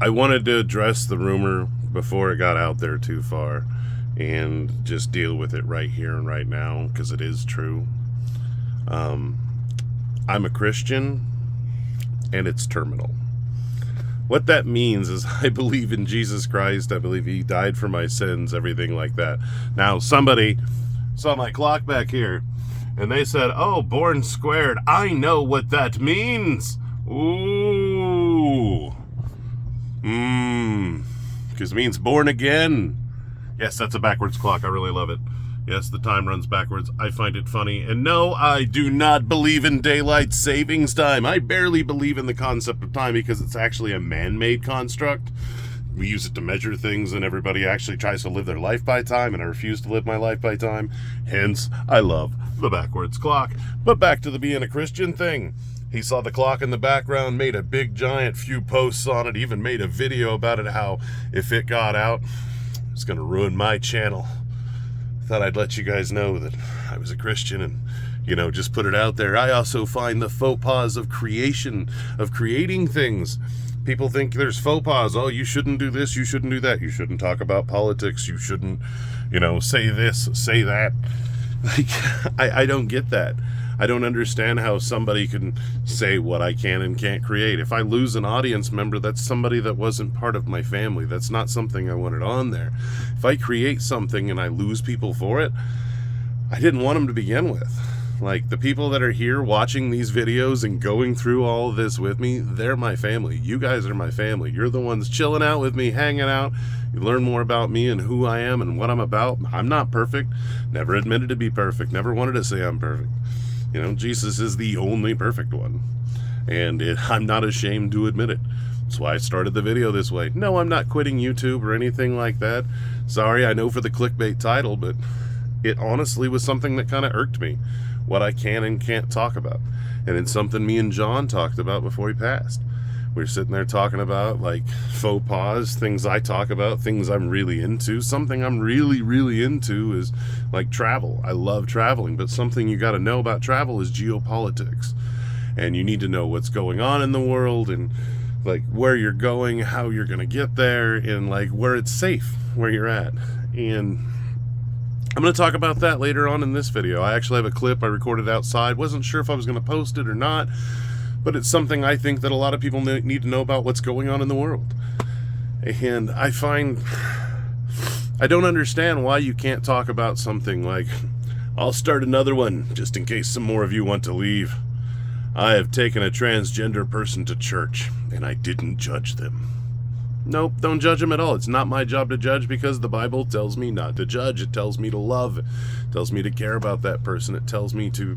I wanted to address the rumor before it got out there too far and just deal with it right here and right now, because it is true. I'm a Christian, and it's terminal. What that means is I believe in Jesus Christ. I believe he died for my sins, everything like that. Now, somebody saw my clock back here, and they said, oh, born squared. I know what that means. Ooh. Because it means born again. Yes, that's a backwards clock. I really love it. Yes, the time runs backwards. I find it funny. And no, I do not believe in daylight savings time. I barely believe in the concept of time because it's actually a man-made construct. We use it to measure things, and everybody actually tries to live their life by time, and I refuse to live my life by time. Hence, I love the backwards clock. But back to the being a Christian thing. He saw the clock in the background, made a big giant few posts on it, even made a video about it, how if it got out, it's going to ruin my channel. Thought I'd let you guys know that I was a Christian and, just put it out there. I also find the faux pas of creating things. People think there's faux pas. Oh, you shouldn't do this, you shouldn't do that. You shouldn't talk about politics. You shouldn't, say this, say that. Like, I don't get that. I don't understand how somebody can say what I can and can't create. If I lose an audience member, that's somebody that wasn't part of my family. That's not something I wanted on there. If I create something and I lose people for it, I didn't want them to begin with. Like, the people that are here watching these videos and going through all of this with me, they're my family. You guys are my family. You're the ones chilling out with me, hanging out. You learn more about me and who I am and what I'm about. I'm not perfect. Never admitted to be perfect. Never wanted to say I'm perfect. Jesus is the only perfect one. And I'm not ashamed to admit it. That's why I started the video this way. No, I'm not quitting YouTube or anything like that. Sorry, I know for the clickbait title, but it honestly was something that kind of irked me. What I can and can't talk about. And it's something me and John talked about before he passed. We were sitting there talking about, like, faux pas, things I talk about, things I'm really into. Something I'm really, really into is, like, travel. I love traveling, but something you got to know about travel is geopolitics. And you need to know what's going on in the world and, like, where you're going, how you're going to get there, and, like, where it's safe, where you're at. And I'm going to talk about that later on in this video. I actually have a clip I recorded outside. Wasn't sure if I was going to post it or not. But it's something I think that a lot of people need to know about what's going on in the world. And I don't understand why you can't talk about something like, I'll start another one just in case some more of you want to leave. I have taken a transgender person to church and I didn't judge them. Nope, don't judge them at all. It's not my job to judge because the Bible tells me not to judge. It tells me to love. It tells me to care about that person. It tells me to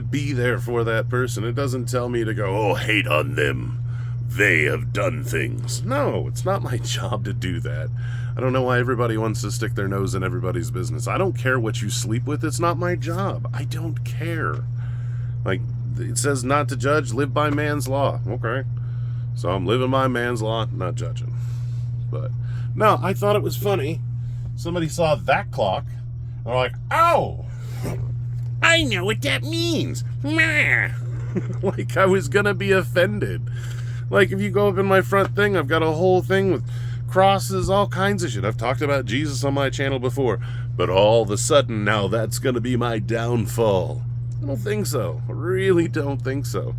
be there for that person. It doesn't tell me to go, oh, hate on them. They have done things. No, it's not my job to do that. I don't know why everybody wants to stick their nose in everybody's business. I don't care what you sleep with. It's not my job. I don't care. Like, it says not to judge, live by man's law. Okay. So I'm living by man's law, not judging. But, no, I thought it was funny. Somebody saw that clock. They're like, oh, I know what that means. Like I was gonna be offended. Like, if you go up in my front thing, I've got a whole thing with crosses, all kinds of shit. I've talked about Jesus on my channel before, but all of a sudden now that's gonna be my downfall. I don't think so. I really don't think so.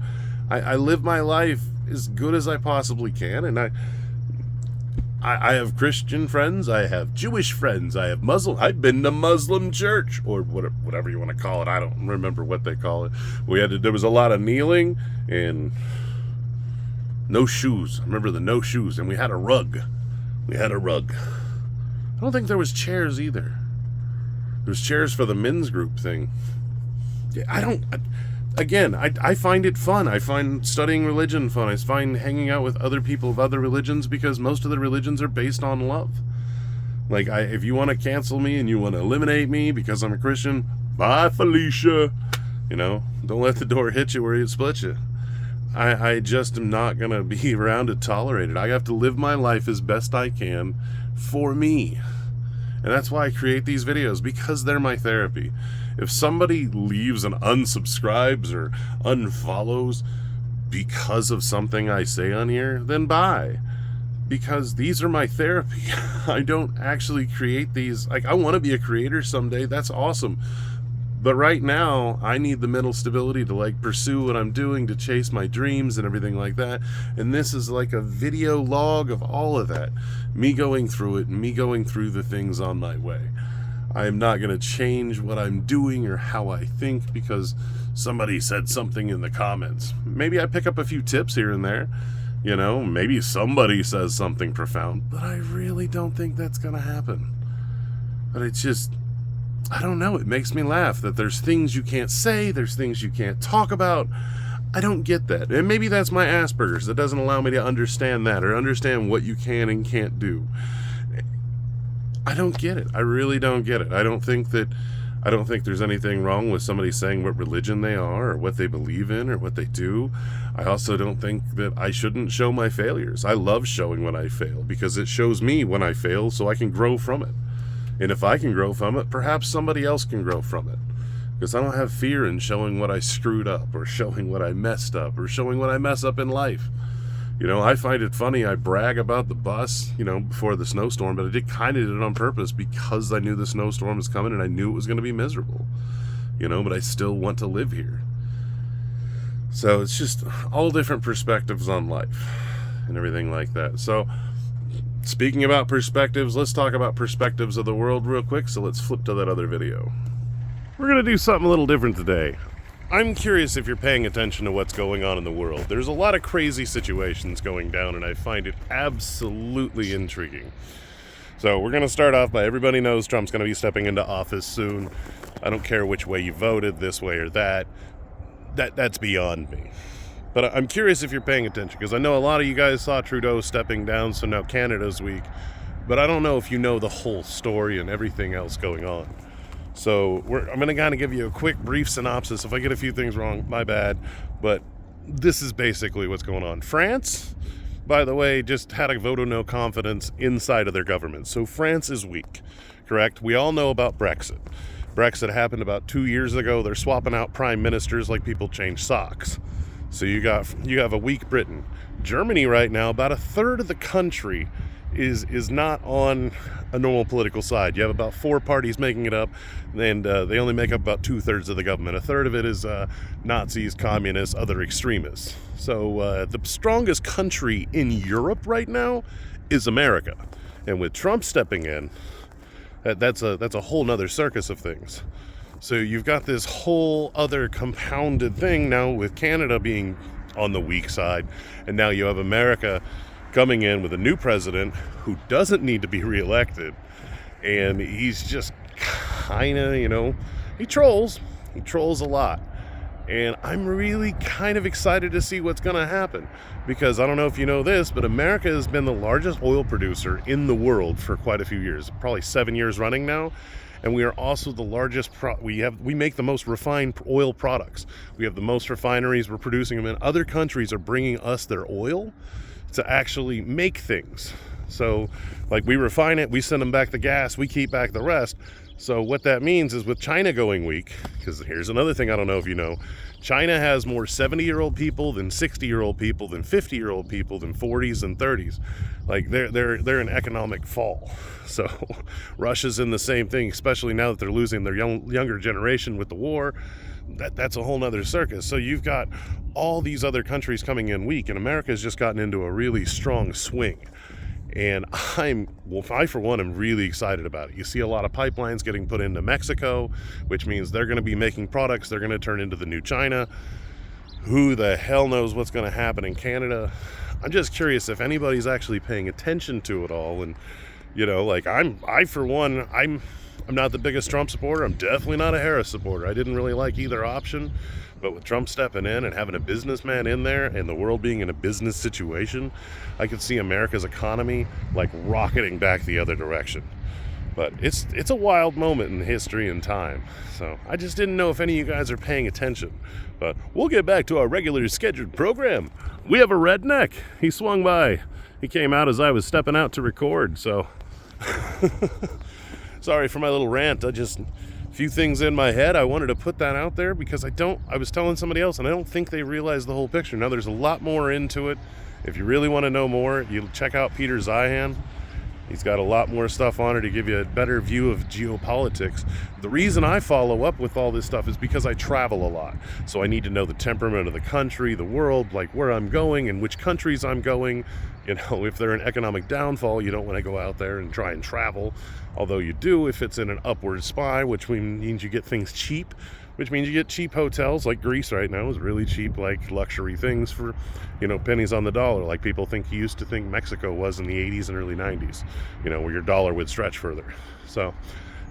I live my life as good as I possibly can, and I have Christian friends, I have Jewish friends, I have Muslim. I've been to Muslim church, or whatever you want to call it. I don't remember what they call it. There was a lot of kneeling and no shoes. I remember the no shoes, and we had a rug. I don't think there was chairs either. There was chairs for the men's group thing. I find it fun. I find studying religion fun. I find hanging out with other people of other religions because most of the religions are based on love. Like, if you want to cancel me and you want to eliminate me because I'm a Christian, bye, Felicia. Don't let the door hit you where it splits you. I just am not going to be around to tolerate it. I have to live my life as best I can for me. And that's why I create these videos, because they're my therapy. If somebody leaves and unsubscribes or unfollows because of something I say on here, then bye. because these are my therapy. I don't actually create these. Like, I want to be a creator someday. That's awesome. But right now, I need the mental stability to like pursue what I'm doing, to chase my dreams and everything like that. And this is like a video log of all of that. Me going through it, and me going through the things on my way. I am not going to change what I'm doing or how I think because somebody said something in the comments. Maybe I pick up a few tips here and there. You know, maybe somebody says something profound, but I really don't think that's going to happen. But it's just, I don't know, it makes me laugh that there's things you can't say, there's things you can't talk about. I don't get that. And maybe that's my Asperger's that doesn't allow me to understand that or understand what you can and can't do. I don't get it. I really don't get it. I don't think there's anything wrong with somebody saying what religion they are or what they believe in or what they do. I also don't think that I shouldn't show my failures. I love showing when I fail because it shows me when I fail so I can grow from it. And if I can grow from it, perhaps somebody else can grow from it. Because I don't have fear in showing what I screwed up or showing what I messed up or showing what I mess up in life. You know, I find it funny. I brag about the bus, you know, before the snowstorm, but I did it on purpose because I knew the snowstorm was coming and I knew it was going to be miserable, you know, but I still want to live here. So it's just all different perspectives on life and everything like that. So speaking about perspectives, let's talk about perspectives of the world real quick. So let's flip to that other video. We're going to do something a little different today. I'm curious if you're paying attention to what's going on in the world. There's a lot of crazy situations going down, and I find it absolutely intriguing. So we're going to start off by everybody knows Trump's going to be stepping into office soon. I don't care which way you voted, this way or that. That's beyond me. But I'm curious if you're paying attention, because I know a lot of you guys saw Trudeau stepping down, so now Canada's weak. But I don't know if you know the whole story and everything else going on. So I'm going to kind of give you a quick, brief synopsis. If I get a few things wrong, my bad. But this is basically what's going on. France, by the way, just had a vote of no confidence inside of their government. So France is weak, correct? We all know about Brexit. Brexit happened about 2 years ago. They're swapping out prime ministers like people change socks. So you have a weak Britain. Germany right now, about a third of the country is not on a normal political side. You have about 4 parties making it up, and they only make up about 2/3 of the government. A third of it is Nazis, communists, other extremists. So the strongest country in Europe right now is America. And with Trump stepping in, that's a whole nother circus of things. So you've got this whole other compounded thing now with Canada being on the weak side, and now you have America coming in with a new president who doesn't need to be reelected, and he's just kind of, you know, he trolls a lot, and I'm really kind of excited to see what's going to happen, because I don't know if you know this, but America has been the largest oil producer in the world for quite a few years, probably 7 years running now. And we are also the largest, we make the most refined oil products. We have the most refineries, we're producing them, and other countries are bringing us their oil to actually make things. So, like, we refine it, we send them back the gas, we keep back the rest. So what that means is with China going weak, because here's another thing I don't know if you know, China has more 70-year-old people than 60-year-old people than 50-year-old people than 40s and 30s. Like, they're in economic fall. So Russia's in the same thing, especially now that they're losing their younger generation with the war. That's a whole nother circus. So you've got all these other countries coming in weak, and America's just gotten into a really strong swing. And I for one am really excited about it. You see a lot of pipelines getting put into Mexico, which means they're going to be making products. They're going to turn into the new China. Who the hell knows what's going to happen in Canada? I'm just curious if anybody's actually paying attention to it all. And, you know, like I'm not the biggest Trump supporter. I'm definitely not a Harris supporter. I didn't really like either option. But with Trump stepping in and having a businessman in there and the world being in a business situation, I could see America's economy like rocketing back the other direction. But it's a wild moment in history and time. So I just didn't know if any of you guys are paying attention. But we'll get back to our regular scheduled program. We have a redneck. He swung by. He came out as I was stepping out to record. So sorry for my little rant. Few things in my head. I wanted to put that out there because I was telling somebody else and I don't think they realize the whole picture. Now there's a lot more into it, If you really want to know more, you check out Peter Zeihan. He's got a lot more stuff on it to give you a better view of geopolitics. The reason I follow up with all this stuff is because I travel a lot. So I need to know the temperament of the country, the world, like where I'm going and which countries I'm going. You know, if they're in economic downfall, you don't want to go out there and try and travel. Although you do if it's in an upward spiral, which means you get things cheap, which means you get cheap hotels. Like Greece right now is really cheap, like luxury things for, you know, pennies on the dollar, like people used to think Mexico was in the 80s and early 90s, you know, where your dollar would stretch further. So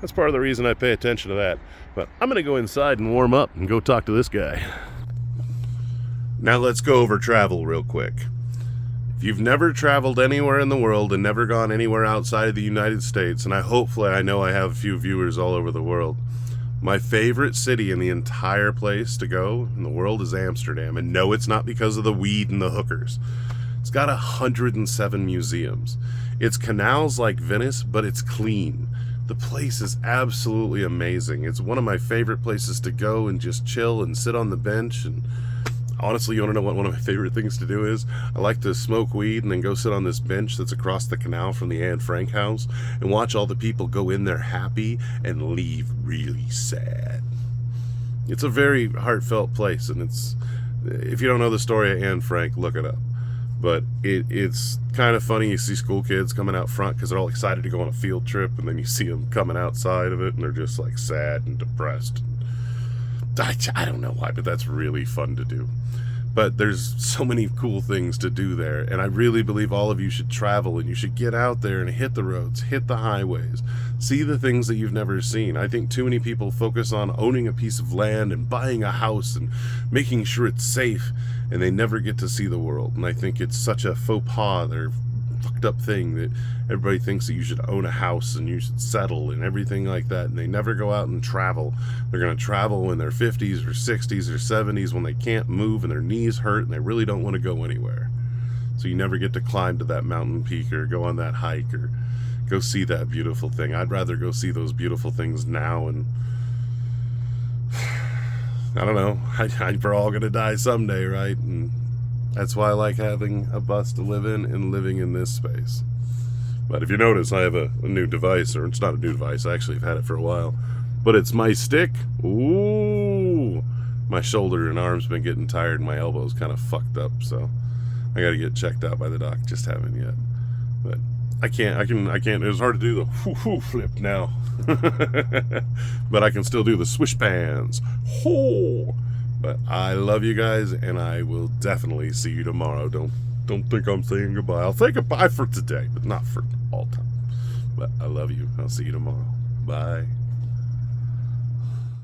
that's part of the reason I pay attention to that. But I'm going to go inside and warm up and go talk to this guy. Now let's go over travel real quick. If you've never traveled anywhere in the world and never gone anywhere outside of the United States, and I know I have a few viewers all over the world, my favorite city in the entire place to go in the world is Amsterdam. And no, it's not because of the weed and the hookers. It's got 107 museums. It's canals like Venice, but it's clean. The place is absolutely amazing. It's one of my favorite places to go and just chill and sit on the bench. And honestly, you want to know what one of my favorite things to do is? I like to smoke weed and then go sit on this bench that's across the canal from the Anne Frank house and watch all the people go in there happy and leave really sad. It's a very heartfelt place, and if you don't know the story of Anne Frank, look it up. But it's kind of funny. You see school kids coming out front because they're all excited to go on a field trip, and then you see them coming outside of it and they're just like sad and depressed. I don't know why, but that's really fun to do. But there's so many cool things to do there, and I really believe all of you should travel, and you should get out there and hit the roads, hit the highways, see the things that you've never seen. I think too many people focus on owning a piece of land and buying a house and making sure it's safe, and they never get to see the world. And I think it's such a faux pas, or fucked up thing, that everybody thinks that you should own a house and you should settle and everything like that, and they never go out and travel. They're going to travel in their 50s or 60s or 70s when they can't move and their knees hurt and they really don't want to go anywhere. So you never get to climb to that mountain peak or go on that hike or go see that beautiful thing. I'd rather go see those beautiful things now. And I don't know, we're all going to die someday, right? And that's why I like having a bus to live in and living in this space. But if you notice, I have a new device, or it's not a new device, I actually have had it for a while. But it's my stick. Ooh! My shoulder and arm's been getting tired and my elbow's kind of fucked up, so I gotta get checked out by the doc, just haven't yet. But I can't, it was hard to do the whoo flip now. But I can still do the swish pans. Ho! But I love you guys, and I will definitely see you tomorrow. Don't think I'm saying goodbye. I'll say goodbye for today, but not for all time. But I love you. I'll see you tomorrow. Bye.